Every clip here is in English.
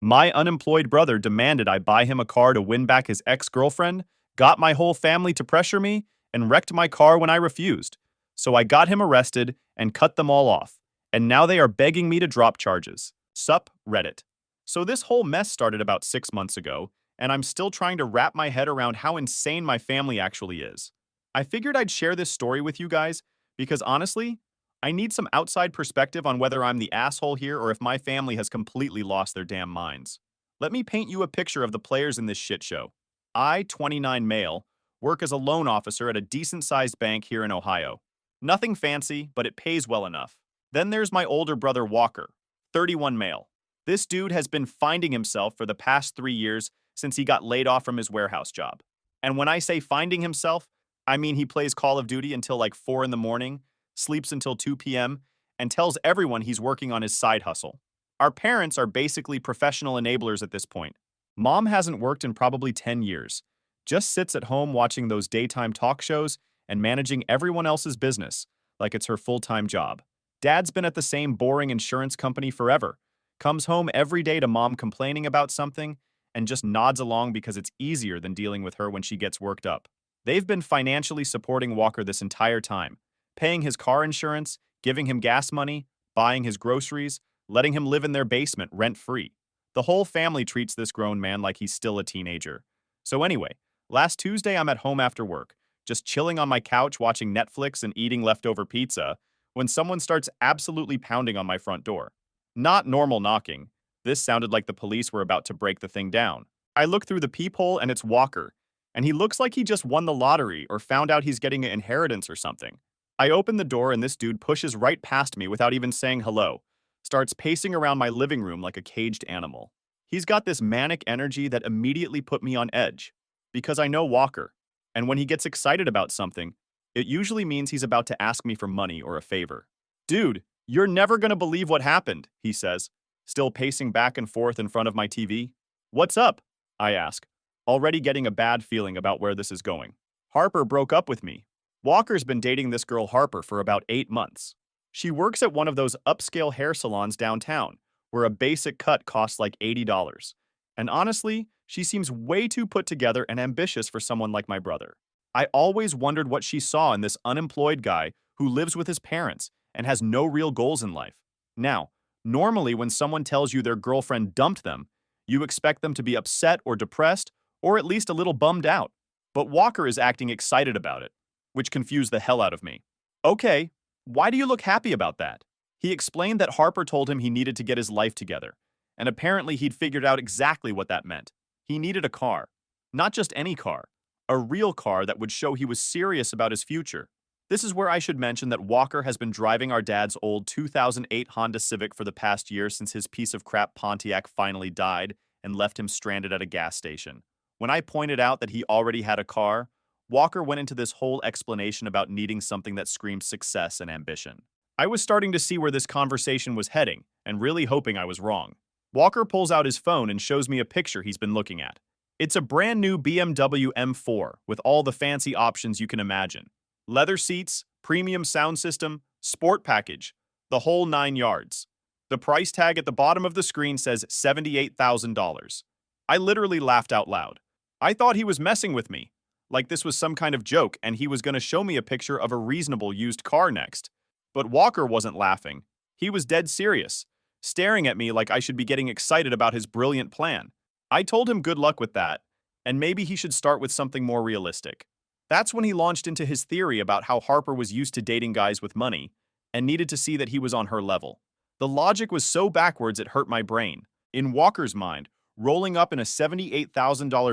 My unemployed brother demanded I buy him a car to win back his ex-girlfriend, got my whole family to pressure me, and wrecked my car when I refused. So I got him arrested and cut them all off. And now they are begging me to drop charges. Sup, Reddit. So this whole mess started about 6 months ago, and I'm still trying to wrap my head around how insane my family actually is. I figured I'd share this story with you guys because honestly, I need some outside perspective on whether I'm the asshole here or if my family has completely lost their damn minds. Let me paint you a picture of the players in this shit show. I, 29 male, work as a loan officer at a decent-sized bank here in Ohio. Nothing fancy, but it pays well enough. Then there's my older brother Walker, 31 male. This dude has been finding himself for the past 3 years since he got laid off from his warehouse job. And when I say finding himself, I mean he plays Call of Duty until like 4 in the morning, sleeps until 2 p.m., and tells everyone he's working on his side hustle. Our parents are basically professional enablers at this point. Mom hasn't worked in probably 10 years, just sits at home watching those daytime talk shows and managing everyone else's business like it's her full-time job. Dad's been at the same boring insurance company forever, comes home every day to mom complaining about something, and just nods along because it's easier than dealing with her when she gets worked up. They've been financially supporting Walker this entire time, paying his car insurance, giving him gas money, buying his groceries, letting him live in their basement rent-free. The whole family treats this grown man like he's still a teenager. So anyway, last Tuesday I'm at home after work, just chilling on my couch watching Netflix and eating leftover pizza, when someone starts absolutely pounding on my front door. Not normal knocking. This sounded like the police were about to break the thing down. I look through the peephole and it's Walker, and he looks like he just won the lottery or found out he's getting an inheritance or something. I open the door and this dude pushes right past me without even saying hello, starts pacing around my living room like a caged animal. He's got this manic energy that immediately put me on edge, because I know Walker, and when he gets excited about something, it usually means he's about to ask me for money or a favor. Dude, you're never gonna believe what happened, he says, still pacing back and forth in front of my TV. What's up? I ask, already getting a bad feeling about where this is going. Harper broke up with me. Walker's been dating this girl Harper for about 8 months. She works at one of those upscale hair salons downtown, where a basic cut costs like $80. And honestly, she seems way too put together and ambitious for someone like my brother. I always wondered what she saw in this unemployed guy who lives with his parents and has no real goals in life. Now, normally when someone tells you their girlfriend dumped them, you expect them to be upset or depressed, or at least a little bummed out. But Walker is acting excited about it, which confused the hell out of me. Okay, why do you look happy about that? He explained that Harper told him he needed to get his life together, and apparently he'd figured out exactly what that meant. He needed a car. Not just any car, a real car that would show he was serious about his future. This is where I should mention that Walker has been driving our dad's old 2008 Honda Civic for the past year since his piece of crap Pontiac finally died and left him stranded at a gas station. When I pointed out that he already had a car, Walker went into this whole explanation about needing something that screamed success and ambition. I was starting to see where this conversation was heading, and really hoping I was wrong. Walker pulls out his phone and shows me a picture he's been looking at. It's a brand new BMW M4 with all the fancy options you can imagine. Leather seats, premium sound system, sport package, the whole 9 yards. The price tag at the bottom of the screen says $78,000. I literally laughed out loud. I thought he was messing with me, like this was some kind of joke and he was going to show me a picture of a reasonable used car next. But Walker wasn't laughing. He was dead serious, staring at me like I should be getting excited about his brilliant plan. I told him good luck with that, and maybe he should start with something more realistic. That's when he launched into his theory about how Harper was used to dating guys with money and needed to see that he was on her level. The logic was so backwards it hurt my brain. In Walker's mind, rolling up in a $78,000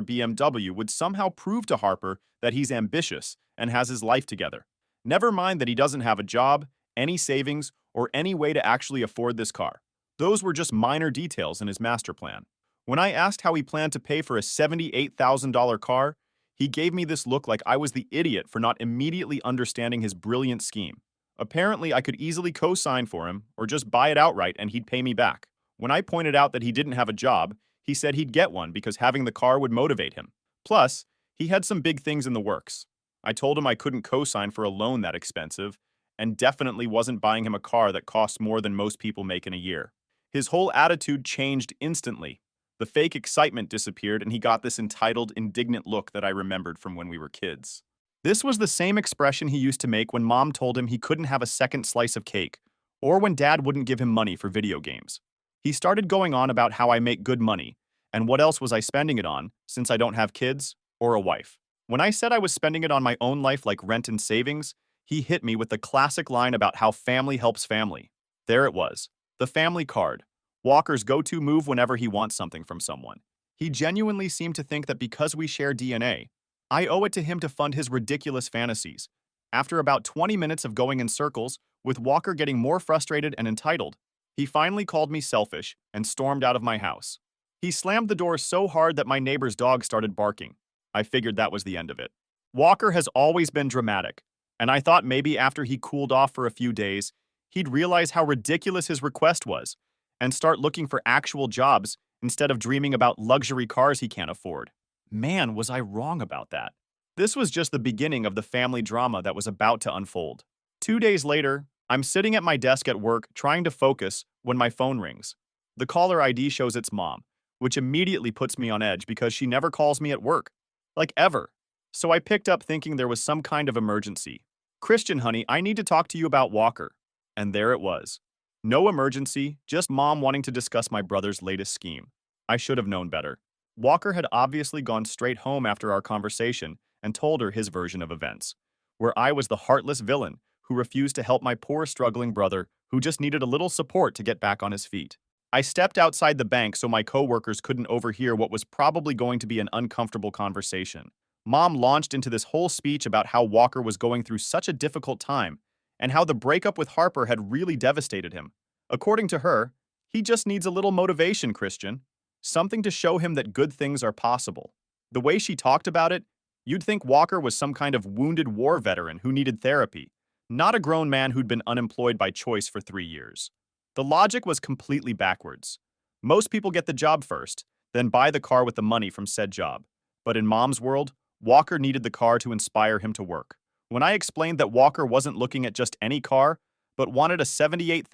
BMW would somehow prove to Harper that he's ambitious and has his life together. Never mind that he doesn't have a job, any savings, or any way to actually afford this car. Those were just minor details in his master plan. When I asked how he planned to pay for a $78,000 car, he gave me this look like I was the idiot for not immediately understanding his brilliant scheme. Apparently, I could easily co-sign for him or just buy it outright and he'd pay me back. When I pointed out that he didn't have a job, he said he'd get one because having the car would motivate him. Plus, he had some big things in the works. I told him I couldn't co-sign for a loan that expensive, and definitely wasn't buying him a car that costs more than most people make in a year. His whole attitude changed instantly. The fake excitement disappeared, and he got this entitled, indignant look that I remembered from when we were kids. This was the same expression he used to make when mom told him he couldn't have a second slice of cake, or when dad wouldn't give him money for video games. He started going on about how I make good money, and what else was I spending it on, since I don't have kids or a wife. When I said I was spending it on my own life like rent and savings, he hit me with the classic line about how family helps family. There it was, the family card, Walker's go-to move whenever he wants something from someone. He genuinely seemed to think that because we share DNA, I owe it to him to fund his ridiculous fantasies. After about 20 minutes of going in circles, with Walker getting more frustrated and entitled, he finally called me selfish and stormed out of my house. He slammed the door so hard that my neighbor's dog started barking. I figured that was the end of it. Walker has always been dramatic, and I thought maybe after he cooled off for a few days, he'd realize how ridiculous his request was and start looking for actual jobs instead of dreaming about luxury cars he can't afford. Man, was I wrong about that. This was just the beginning of the family drama that was about to unfold. 2 days later, I'm sitting at my desk at work trying to focus when my phone rings. The caller ID shows it's mom, which immediately puts me on edge because she never calls me at work. Like ever. So I picked up thinking there was some kind of emergency. Christian, honey, I need to talk to you about Walker. And there it was. No emergency, just mom wanting to discuss my brother's latest scheme. I should have known better. Walker had obviously gone straight home after our conversation and told her his version of events, where I was the heartless villain who refused to help my poor struggling brother who just needed a little support to get back on his feet. I stepped outside the bank so my coworkers couldn't overhear what was probably going to be an uncomfortable conversation. Mom launched into this whole speech about how Walker was going through such a difficult time and how the breakup with Harper had really devastated him. According to her, he just needs a little motivation, Christian. Something to show him that good things are possible. The way she talked about it, you'd think Walker was some kind of wounded war veteran who needed therapy, not a grown man who'd been unemployed by choice for 3 years. The logic was completely backwards. Most people get the job first, then buy the car with the money from said job. But in Mom's world, Walker needed the car to inspire him to work. When I explained that Walker wasn't looking at just any car, but wanted a $78,000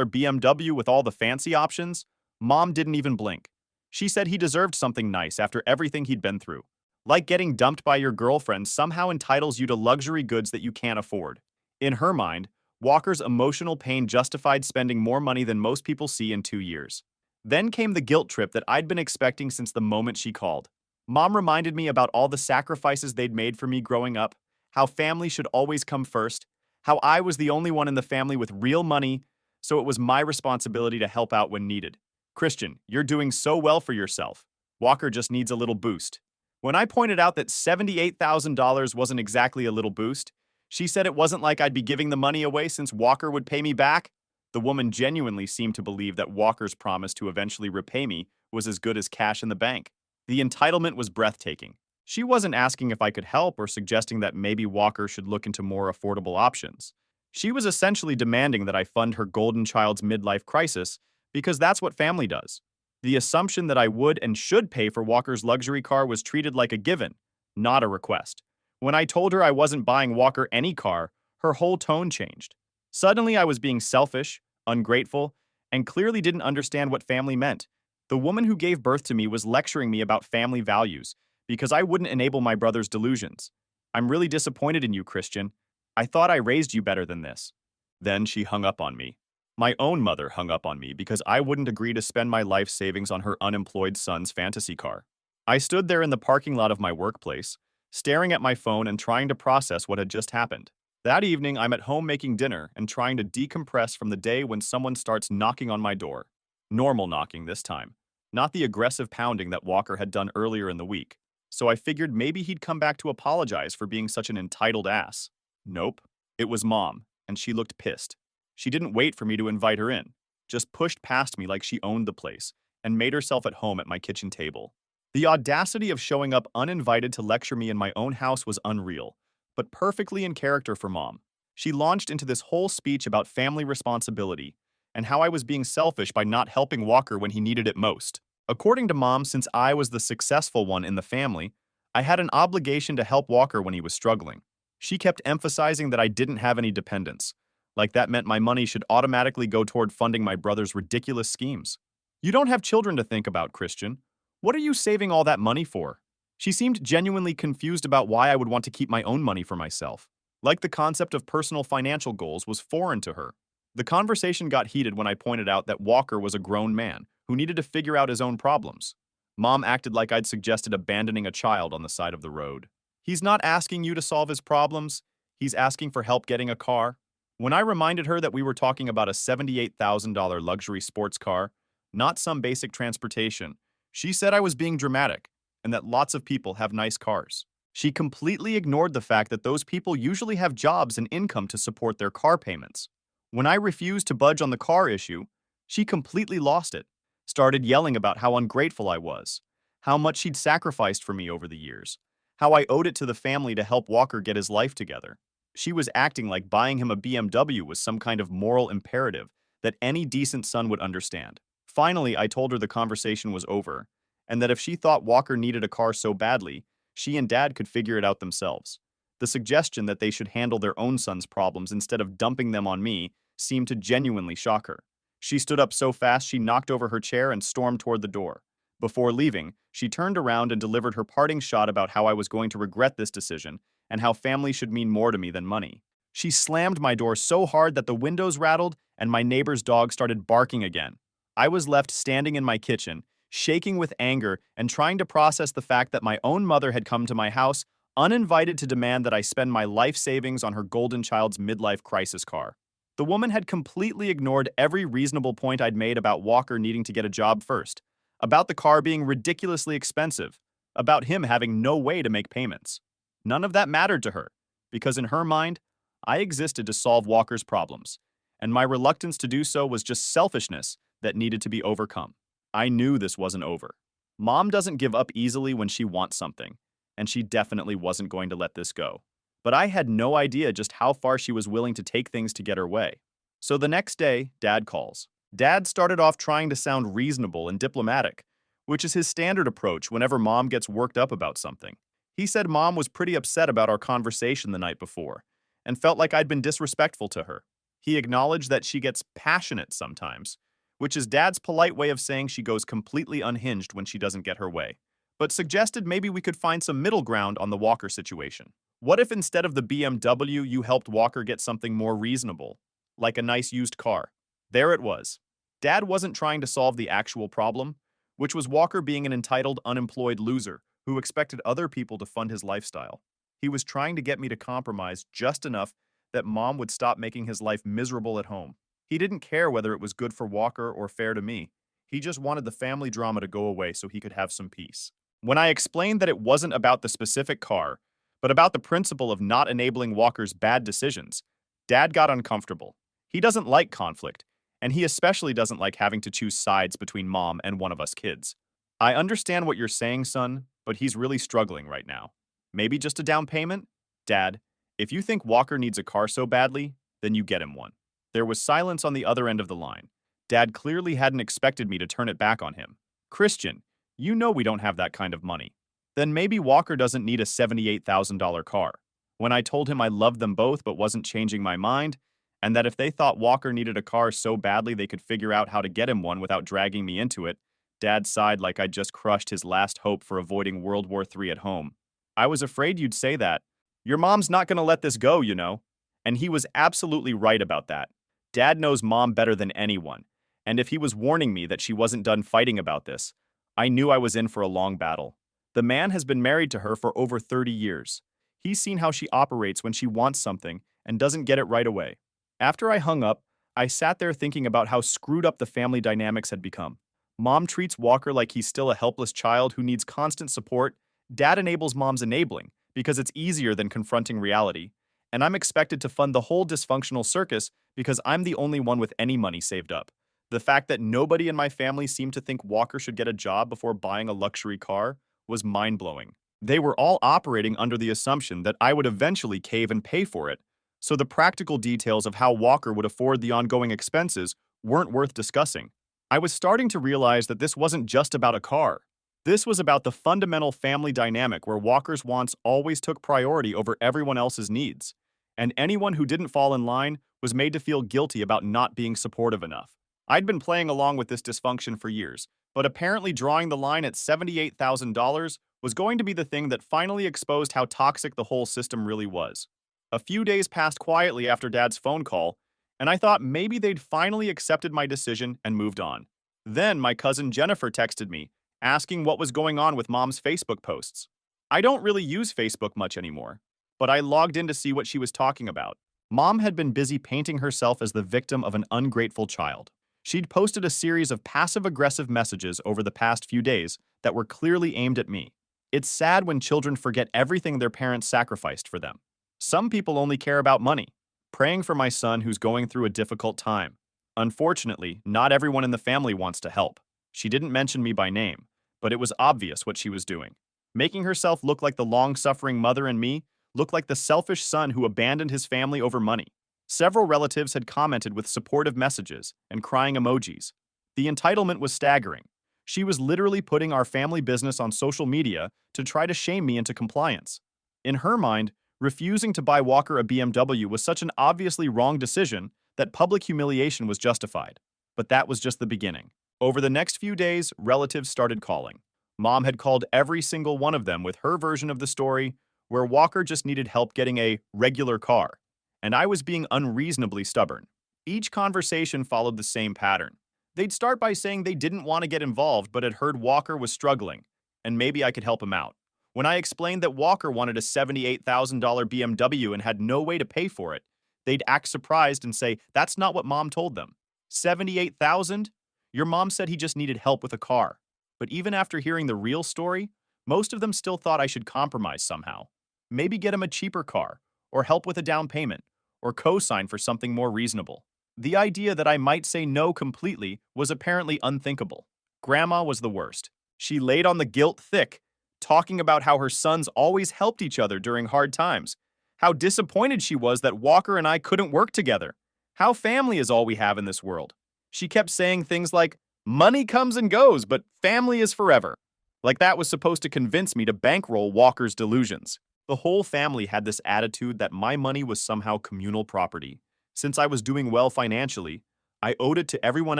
BMW with all the fancy options, Mom didn't even blink. She said he deserved something nice after everything he'd been through. Like getting dumped by your girlfriend somehow entitles you to luxury goods that you can't afford. In her mind, Walker's emotional pain justified spending more money than most people see in 2 years. Then came the guilt trip that I'd been expecting since the moment she called. Mom reminded me about all the sacrifices they'd made for me growing up, how family should always come first, how I was the only one in the family with real money, so it was my responsibility to help out when needed. Christian, you're doing so well for yourself. Walker just needs a little boost. When I pointed out that $78,000 wasn't exactly a little boost, she said it wasn't like I'd be giving the money away since Walker would pay me back. The woman genuinely seemed to believe that Walker's promise to eventually repay me was as good as cash in the bank. The entitlement was breathtaking. She wasn't asking if I could help or suggesting that maybe Walker should look into more affordable options. She was essentially demanding that I fund her golden child's midlife crisis because that's what family does. The assumption that I would and should pay for Walker's luxury car was treated like a given, not a request. When I told her I wasn't buying Walker any car, her whole tone changed. Suddenly I was being selfish, ungrateful, and clearly didn't understand what family meant. The woman who gave birth to me was lecturing me about family values because I wouldn't enable my brother's delusions. I'm really disappointed in you, Christian. I thought I raised you better than this. Then she hung up on me. My own mother hung up on me because I wouldn't agree to spend my life savings on her unemployed son's fantasy car. I stood there in the parking lot of my workplace, staring at my phone and trying to process what had just happened. That evening, I'm at home making dinner and trying to decompress from the day when someone starts knocking on my door. Normal knocking this time, not the aggressive pounding that Walker had done earlier in the week. So I figured maybe he'd come back to apologize for being such an entitled ass. Nope. It was Mom, and she looked pissed. She didn't wait for me to invite her in, just pushed past me like she owned the place, and made herself at home at my kitchen table. The audacity of showing up uninvited to lecture me in my own house was unreal, but perfectly in character for Mom. She launched into this whole speech about family responsibility and how I was being selfish by not helping Walker when he needed it most. According to Mom, since I was the successful one in the family, I had an obligation to help Walker when he was struggling. She kept emphasizing that I didn't have any dependents, like that meant my money should automatically go toward funding my brother's ridiculous schemes. You don't have children to think about, Christian. What are you saving all that money for? She seemed genuinely confused about why I would want to keep my own money for myself. Like the concept of personal financial goals was foreign to her. The conversation got heated when I pointed out that Walker was a grown man who needed to figure out his own problems. Mom acted like I'd suggested abandoning a child on the side of the road. He's not asking you to solve his problems. He's asking for help getting a car. When I reminded her that we were talking about a $78,000 luxury sports car, not some basic transportation, she said I was being dramatic and that lots of people have nice cars. She completely ignored the fact that those people usually have jobs and income to support their car payments. When I refused to budge on the car issue, she completely lost it, started yelling about how ungrateful I was, how much she'd sacrificed for me over the years, how I owed it to the family to help Walker get his life together. She was acting like buying him a BMW was some kind of moral imperative that any decent son would understand. Finally, I told her the conversation was over, and that if she thought Walker needed a car so badly, she and Dad could figure it out themselves. The suggestion that they should handle their own son's problems instead of dumping them on me seemed to genuinely shock her. She stood up so fast she knocked over her chair and stormed toward the door. Before leaving, she turned around and delivered her parting shot about how I was going to regret this decision and how family should mean more to me than money. She slammed my door so hard that the windows rattled and my neighbor's dog started barking again. I was left standing in my kitchen, shaking with anger and trying to process the fact that my own mother had come to my house uninvited to demand that I spend my life savings on her golden child's midlife crisis car. The woman had completely ignored every reasonable point I'd made about Walker needing to get a job first, about the car being ridiculously expensive, about him having no way to make payments. None of that mattered to her, because in her mind, I existed to solve Walker's problems, and my reluctance to do so was just selfishness that needed to be overcome. I knew this wasn't over. Mom doesn't give up easily when she wants something, and she definitely wasn't going to let this go. But I had no idea just how far she was willing to take things to get her way. So the next day, Dad calls. Dad started off trying to sound reasonable and diplomatic, which is his standard approach whenever Mom gets worked up about something. He said Mom was pretty upset about our conversation the night before, and felt like I'd been disrespectful to her. He acknowledged that she gets passionate sometimes, which is Dad's polite way of saying she goes completely unhinged when she doesn't get her way, but suggested maybe we could find some middle ground on the Walker situation. What if instead of the BMW, you helped Walker get something more reasonable, like a nice used car? There it was. Dad wasn't trying to solve the actual problem, which was Walker being an entitled, unemployed loser who expected other people to fund his lifestyle. He was trying to get me to compromise just enough that Mom would stop making his life miserable at home. He didn't care whether it was good for Walker or fair to me. He just wanted the family drama to go away so he could have some peace. When I explained that it wasn't about the specific car, but about the principle of not enabling Walker's bad decisions, Dad got uncomfortable. He doesn't like conflict, and he especially doesn't like having to choose sides between Mom and one of us kids. I understand what you're saying, son, but he's really struggling right now. Maybe just a down payment? Dad, if you think Walker needs a car so badly, then you get him one. There was silence on the other end of the line. Dad clearly hadn't expected me to turn it back on him. Christian, you know we don't have that kind of money. Then maybe Walker doesn't need a $78,000 car. When I told him I loved them both but wasn't changing my mind, and that if they thought Walker needed a car so badly they could figure out how to get him one without dragging me into it, Dad sighed like I'd just crushed his last hope for avoiding World War III at home. I was afraid you'd say that. Your mom's not going to let this go, you know. And he was absolutely right about that. Dad knows Mom better than anyone, and if he was warning me that she wasn't done fighting about this, I knew I was in for a long battle. The man has been married to her for over 30 years. He's seen how she operates when she wants something and doesn't get it right away. After I hung up, I sat there thinking about how screwed up the family dynamics had become. Mom treats Walker like he's still a helpless child who needs constant support. Dad enables Mom's enabling because it's easier than confronting reality. And I'm expected to fund the whole dysfunctional circus because I'm the only one with any money saved up. The fact that nobody in my family seemed to think Walker should get a job before buying a luxury car was mind-blowing. They were all operating under the assumption that I would eventually cave and pay for it, so the practical details of how Walker would afford the ongoing expenses weren't worth discussing. I was starting to realize that this wasn't just about a car. This was about the fundamental family dynamic where Walker's wants always took priority over everyone else's needs, and anyone who didn't fall in line was made to feel guilty about not being supportive enough. I'd been playing along with this dysfunction for years, but apparently drawing the line at $78,000 was going to be the thing that finally exposed how toxic the whole system really was. A few days passed quietly after Dad's phone call, and I thought maybe they'd finally accepted my decision and moved on. Then my cousin Jennifer texted me, asking what was going on with Mom's Facebook posts. I don't really use Facebook much anymore, but I logged in to see what she was talking about. Mom had been busy painting herself as the victim of an ungrateful child. She'd posted a series of passive-aggressive messages over the past few days that were clearly aimed at me. It's sad when children forget everything their parents sacrificed for them. Some people only care about money. Praying for my son who's going through a difficult time. Unfortunately, not everyone in the family wants to help. She didn't mention me by name, but it was obvious what she was doing. Making herself look like the long-suffering mother and me look like the selfish son who abandoned his family over money. Several relatives had commented with supportive messages and crying emojis. The entitlement was staggering. She was literally putting our family business on social media to try to shame me into compliance. In her mind, refusing to buy Walker a BMW was such an obviously wrong decision that public humiliation was justified. But that was just the beginning. Over the next few days, relatives started calling. Mom had called every single one of them with her version of the story, where Walker just needed help getting a regular car, and I was being unreasonably stubborn. Each conversation followed the same pattern. They'd start by saying they didn't want to get involved but had heard Walker was struggling, and maybe I could help him out. When I explained that Walker wanted a $78,000 BMW and had no way to pay for it, they'd act surprised and say, "That's not what Mom told them." 78,000? Your mom said he just needed help with a car. But even after hearing the real story, most of them still thought I should compromise somehow. Maybe get him a cheaper car, or help with a down payment, or co-sign for something more reasonable. The idea that I might say no completely was apparently unthinkable. Grandma was the worst. She laid on the guilt thick, talking about how her sons always helped each other during hard times, how disappointed she was that Walker and I couldn't work together, how family is all we have in this world. She kept saying things like, "Money comes and goes, but family is forever." Like that was supposed to convince me to bankroll Walker's delusions. The whole family had this attitude that my money was somehow communal property. Since I was doing well financially, I owed it to everyone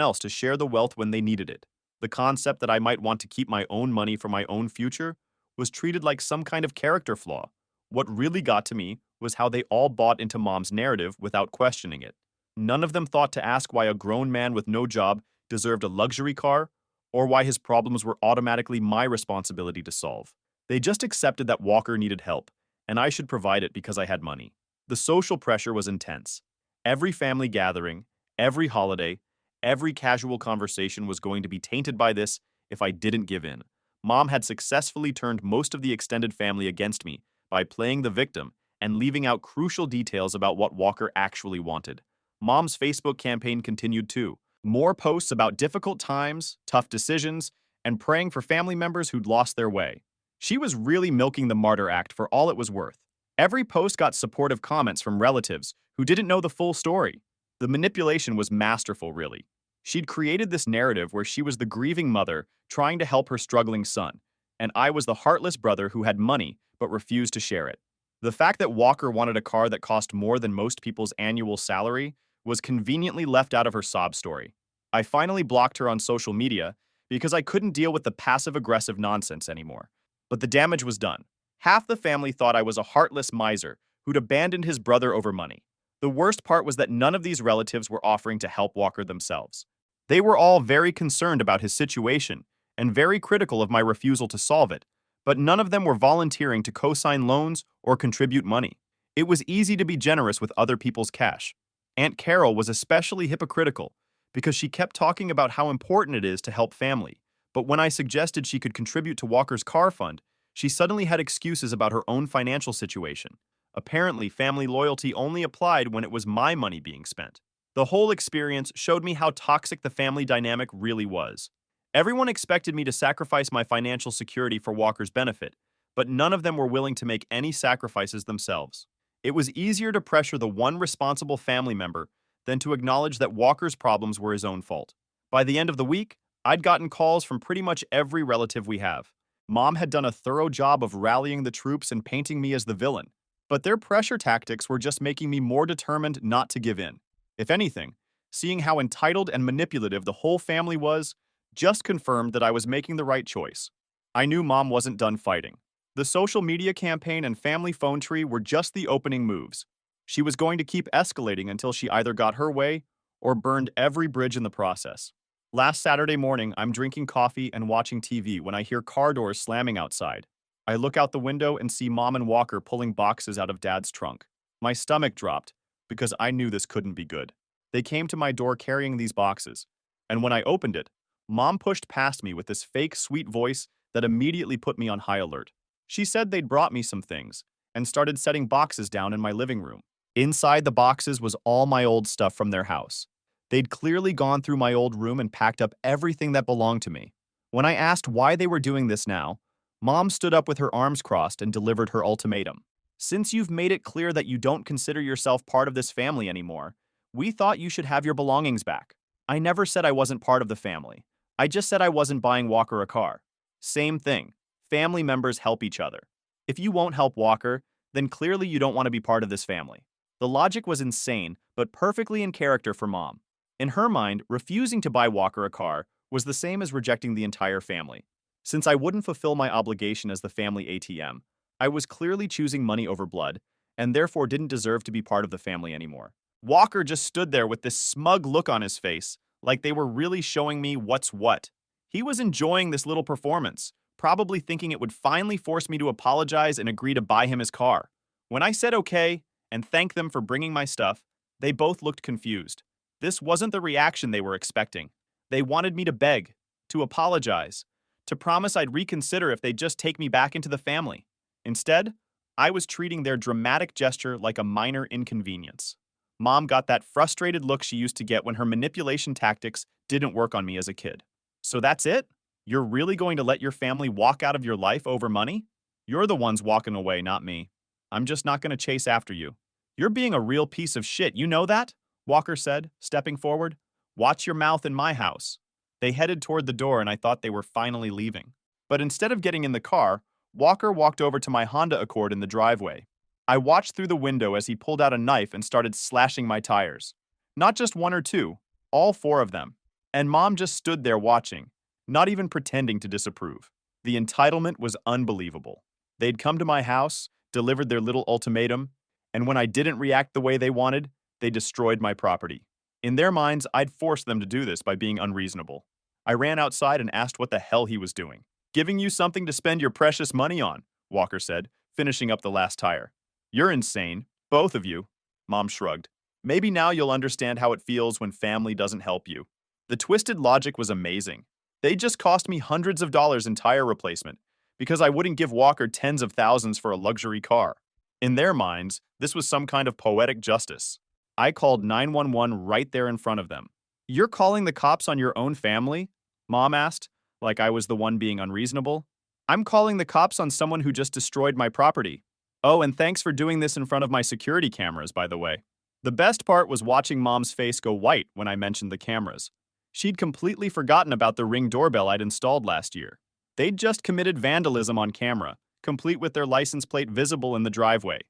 else to share the wealth when they needed it. The concept that I might want to keep my own money for my own future was treated like some kind of character flaw. What really got to me was how they all bought into Mom's narrative without questioning it. None of them thought to ask why a grown man with no job deserved a luxury car, or why his problems were automatically my responsibility to solve. They just accepted that Walker needed help, and I should provide it because I had money. The social pressure was intense. Every family gathering, every holiday, every casual conversation was going to be tainted by this if I didn't give in. Mom had successfully turned most of the extended family against me by playing the victim and leaving out crucial details about what Walker actually wanted. Mom's Facebook campaign continued too. More posts about difficult times, tough decisions, and praying for family members who'd lost their way. She was really milking the martyr act for all it was worth. Every post got supportive comments from relatives who didn't know the full story. The manipulation was masterful, really. She'd created this narrative where she was the grieving mother trying to help her struggling son, and I was the heartless brother who had money but refused to share it. The fact that Walker wanted a car that cost more than most people's annual salary was conveniently left out of her sob story. I finally blocked her on social media because I couldn't deal with the passive-aggressive nonsense anymore. But the damage was done. Half the family thought I was a heartless miser who'd abandoned his brother over money. The worst part was that none of these relatives were offering to help Walker themselves. They were all very concerned about his situation and very critical of my refusal to solve it, but none of them were volunteering to co-sign loans or contribute money. It was easy to be generous with other people's cash. Aunt Carol was especially hypocritical because she kept talking about how important it is to help family. But when I suggested she could contribute to Walker's car fund, she suddenly had excuses about her own financial situation. Apparently, family loyalty only applied when it was my money being spent. The whole experience showed me how toxic the family dynamic really was. Everyone expected me to sacrifice my financial security for Walker's benefit, but none of them were willing to make any sacrifices themselves. It was easier to pressure the one responsible family member than to acknowledge that Walker's problems were his own fault. By the end of the week, I'd gotten calls from pretty much every relative we have. Mom had done a thorough job of rallying the troops and painting me as the villain, but their pressure tactics were just making me more determined not to give in. If anything, Seeing how entitled and manipulative the whole family was just confirmed that I was making the right choice. I knew Mom wasn't done fighting. The social media campaign and family phone tree were just the opening moves. She was going to keep escalating until she either got her way or burned every bridge in the process. Last Saturday morning, I'm drinking coffee and watching TV when I hear car doors slamming outside. I look out the window and see Mom and Walker pulling boxes out of Dad's trunk. My stomach dropped because I knew this couldn't be good. They came to my door carrying these boxes, and when I opened it, Mom pushed past me with this fake sweet voice that immediately put me on high alert. She said they'd brought me some things and started setting boxes down in my living room. Inside the boxes was all my old stuff from their house. They'd clearly gone through my old room and packed up everything that belonged to me. When I asked why they were doing this now, Mom stood up with her arms crossed and delivered her ultimatum. Since you've made it clear that you don't consider yourself part of this family anymore, we thought you should have your belongings back. I never said I wasn't part of the family. I just said I wasn't buying Walker a car. Same thing. Family members help each other. If you won't help Walker, then clearly you don't want to be part of this family. The logic was insane, but perfectly in character for Mom. In her mind, refusing to buy Walker a car was the same as rejecting the entire family. Since I wouldn't fulfill my obligation as the family ATM, I was clearly choosing money over blood, and therefore didn't deserve to be part of the family anymore. Walker just stood there with this smug look on his face, like they were really showing me what's what. He was enjoying this little performance, probably thinking it would finally force me to apologize and agree to buy him his car. When I said okay and thanked them for bringing my stuff, they both looked confused. This wasn't the reaction they were expecting. They wanted me to beg, to apologize, to promise I'd reconsider if they'd just take me back into the family. Instead, I was treating their dramatic gesture like a minor inconvenience. Mom got that frustrated look she used to get when her manipulation tactics didn't work on me as a kid. So that's it? You're really going to let your family walk out of your life over money? You're the ones walking away, not me. I'm just not going to chase after you. You're being a real piece of shit, you know that? Walker said, stepping forward. Watch your mouth in my house. They headed toward the door and I thought they were finally leaving. But instead of getting in the car, Walker walked over to my Honda Accord in the driveway. I watched through the window as he pulled out a knife and started slashing my tires. Not just one or two, all four of them. And Mom just stood there watching, not even pretending to disapprove. The entitlement was unbelievable. They'd come to my house, delivered their little ultimatum, and when I didn't react the way they wanted, they destroyed my property. In their minds, I'd forced them to do this by being unreasonable. I ran outside and asked what the hell he was doing. Giving you something to spend your precious money on, Walker said, finishing up the last tire. You're insane, both of you. Mom shrugged. Maybe now you'll understand how it feels when family doesn't help you. The twisted logic was amazing. They just cost me hundreds of dollars in tire replacement because I wouldn't give Walker tens of thousands for a luxury car. In their minds, this was some kind of poetic justice. I called 911 right there in front of them. You're calling the cops on your own family? Mom asked, like I was the one being unreasonable. I'm calling the cops on someone who just destroyed my property. Oh, and thanks for doing this in front of my security cameras, by the way. The best part was watching Mom's face go white when I mentioned the cameras. She'd completely forgotten about the Ring doorbell I'd installed last year. They'd just committed vandalism on camera, complete with their license plate visible in the driveway.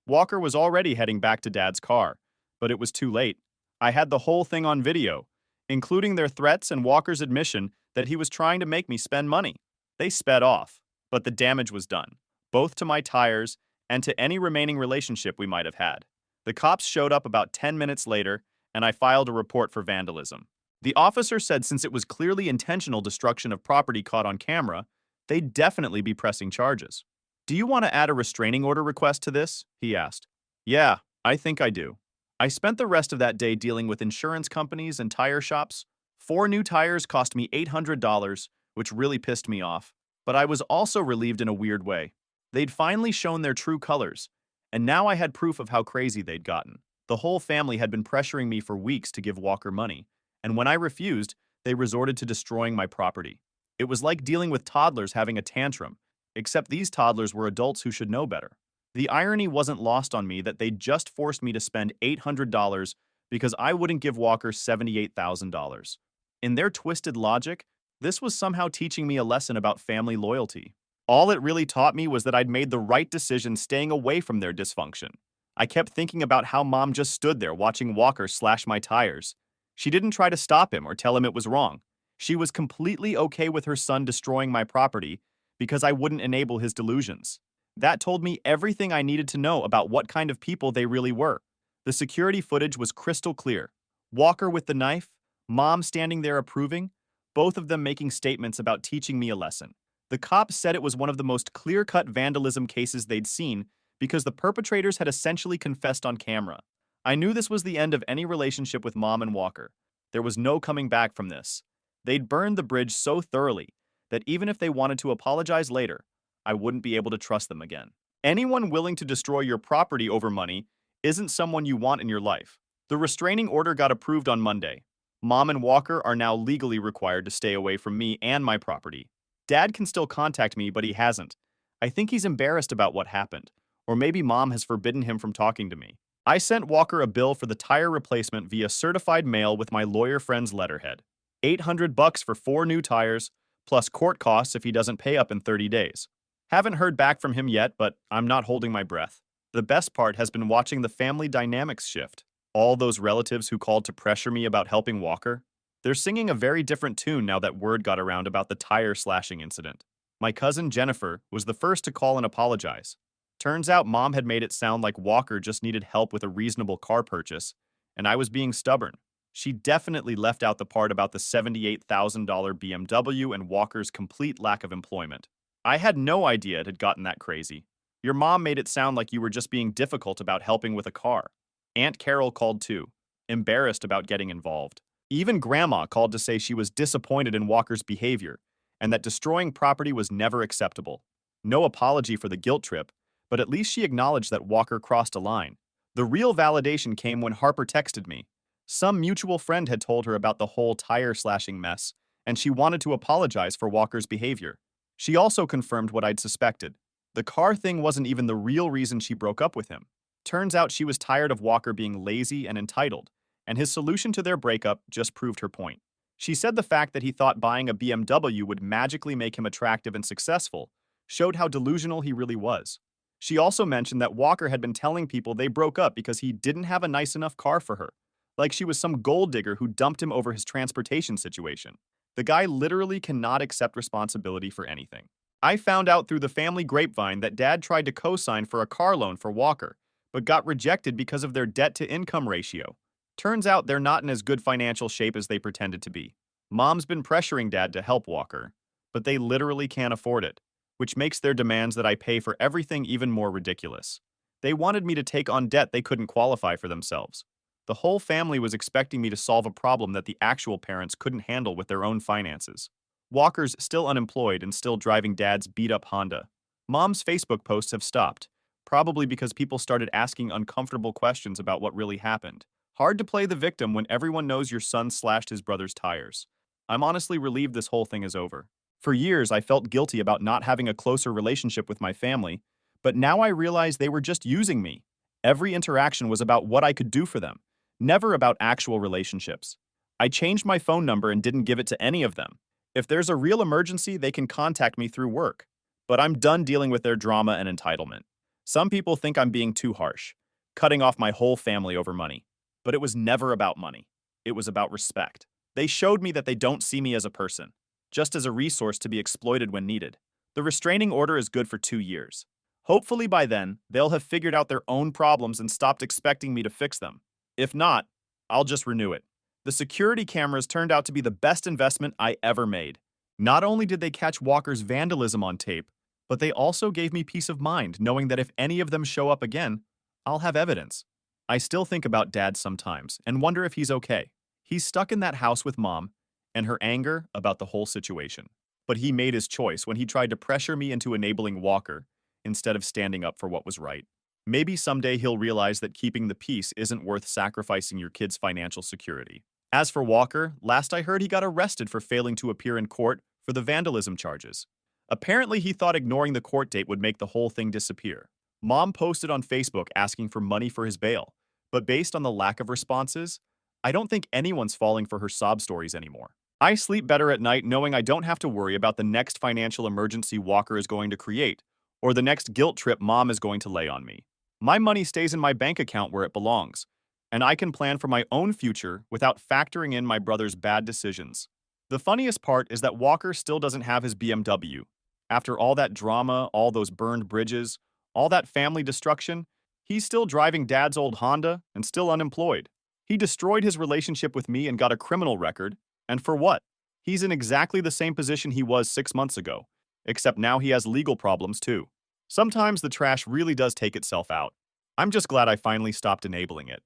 Walker was already heading back to Dad's car, but it was too late. I had the whole thing on video, including their threats and Walker's admission that he was trying to make me spend money. They sped off, but the damage was done, both to my tires and to any remaining relationship we might have had. The cops showed up about 10 minutes later, and I filed a report for vandalism. The officer said since it was clearly intentional destruction of property caught on camera, they'd definitely be pressing charges. Do you want to add a restraining order request to this? He asked. Yeah, I think I do. I spent the rest of that day dealing with insurance companies and tire shops. 4 new tires cost me $800, which really pissed me off. But I was also relieved in a weird way. They'd finally shown their true colors, and now I had proof of how crazy they'd gotten. The whole family had been pressuring me for weeks to give Walker money, and when I refused, they resorted to destroying my property. It was like dealing with toddlers having a tantrum, except these toddlers were adults who should know better. The irony wasn't lost on me that they'd just forced me to spend $800 because I wouldn't give Walker $78,000. In their twisted logic, this was somehow teaching me a lesson about family loyalty. All it really taught me was that I'd made the right decision staying away from their dysfunction. I kept thinking about how Mom just stood there watching Walker slash my tires, She didn't try to stop him or tell him it was wrong. She was completely okay with her son destroying my property because I wouldn't enable his delusions. That told me everything I needed to know about what kind of people they really were. The security footage was crystal clear. Walker with the knife, Mom standing there approving, both of them making statements about teaching me a lesson. The cops said it was one of the most clear-cut vandalism cases they'd seen because the perpetrators had essentially confessed on camera. I knew this was the end of any relationship with Mom and Walker. There was no coming back from this. They'd burned the bridge so thoroughly that even if they wanted to apologize later, I wouldn't be able to trust them again. Anyone willing to destroy your property over money isn't someone you want in your life. The restraining order got approved on Monday. Mom and Walker are now legally required to stay away from me and my property. Dad can still contact me, but he hasn't. I think he's embarrassed about what happened, or maybe Mom has forbidden him from talking to me. I sent Walker a bill for the tire replacement via certified mail with my lawyer friend's letterhead. $800 for 4 new tires, plus court costs if he doesn't pay up in 30 days. Haven't heard back from him yet, but I'm not holding my breath. The best part has been watching the family dynamics shift. All those relatives who called to pressure me about helping Walker, they're singing a very different tune now that word got around about the tire slashing incident. My cousin Jennifer was the first to call and apologize. Turns out Mom had made it sound like Walker just needed help with a reasonable car purchase, and I was being stubborn. She definitely left out the part about the $78,000 BMW and Walker's complete lack of employment. I had no idea it had gotten that crazy. Your mom made it sound like you were just being difficult about helping with a car. Aunt Carol called too, embarrassed about getting involved. Even Grandma called to say she was disappointed in Walker's behavior and that destroying property was never acceptable. No apology for the guilt trip, but at least she acknowledged that Walker crossed a line. The real validation came when Harper texted me. Some mutual friend had told her about the whole tire slashing mess, and she wanted to apologize for Walker's behavior. She also confirmed what I'd suspected. The car thing wasn't even the real reason she broke up with him. Turns out she was tired of Walker being lazy and entitled, and his solution to their breakup just proved her point. She said the fact that he thought buying a BMW would magically make him attractive and successful showed how delusional he really was. She also mentioned that Walker had been telling people they broke up because he didn't have a nice enough car for her, like she was some gold digger who dumped him over his transportation situation. The guy literally cannot accept responsibility for anything. I found out through the family grapevine that Dad tried to co-sign for a car loan for Walker, but got rejected because of their debt-to-income ratio. Turns out they're not in as good financial shape as they pretended to be. Mom's been pressuring Dad to help Walker, but they literally can't afford it, which makes their demands that I pay for everything even more ridiculous. They wanted me to take on debt they couldn't qualify for themselves. The whole family was expecting me to solve a problem that the actual parents couldn't handle with their own finances. Walker's still unemployed and still driving Dad's beat-up Honda. Mom's Facebook posts have stopped, probably because people started asking uncomfortable questions about what really happened. Hard to play the victim when everyone knows your son slashed his brother's tires. I'm honestly relieved this whole thing is over. For years, I felt guilty about not having a closer relationship with my family, but now I realize they were just using me. Every interaction was about what I could do for them, never about actual relationships. I changed my phone number and didn't give it to any of them. If there's a real emergency, they can contact me through work. But I'm done dealing with their drama and entitlement. Some people think I'm being too harsh, cutting off my whole family over money. But it was never about money. It was about respect. They showed me that they don't see me as a person, just as a resource to be exploited when needed. The restraining order is good for 2 years. Hopefully by then, they'll have figured out their own problems and stopped expecting me to fix them. If not, I'll just renew it. The security cameras turned out to be the best investment I ever made. Not only did they catch Walker's vandalism on tape, but they also gave me peace of mind knowing that if any of them show up again, I'll have evidence. I still think about Dad sometimes and wonder if he's okay. He's stuck in that house with Mom and her anger about the whole situation. But he made his choice when he tried to pressure me into enabling Walker instead of standing up for what was right. Maybe someday he'll realize that keeping the peace isn't worth sacrificing your kid's financial security. As for Walker, last I heard he got arrested for failing to appear in court for the vandalism charges. Apparently he thought ignoring the court date would make the whole thing disappear. Mom posted on Facebook asking for money for his bail, but based on the lack of responses, I don't think anyone's falling for her sob stories anymore. I sleep better at night knowing I don't have to worry about the next financial emergency Walker is going to create, or the next guilt trip Mom is going to lay on me. My money stays in my bank account where it belongs, and I can plan for my own future without factoring in my brother's bad decisions. The funniest part is that Walker still doesn't have his BMW. After all that drama, all those burned bridges, all that family destruction, he's still driving Dad's old Honda and still unemployed. He destroyed his relationship with me and got a criminal record, and for what? He's in exactly the same position he was 6 months ago, except now he has legal problems too. Sometimes the trash really does take itself out. I'm just glad I finally stopped enabling it.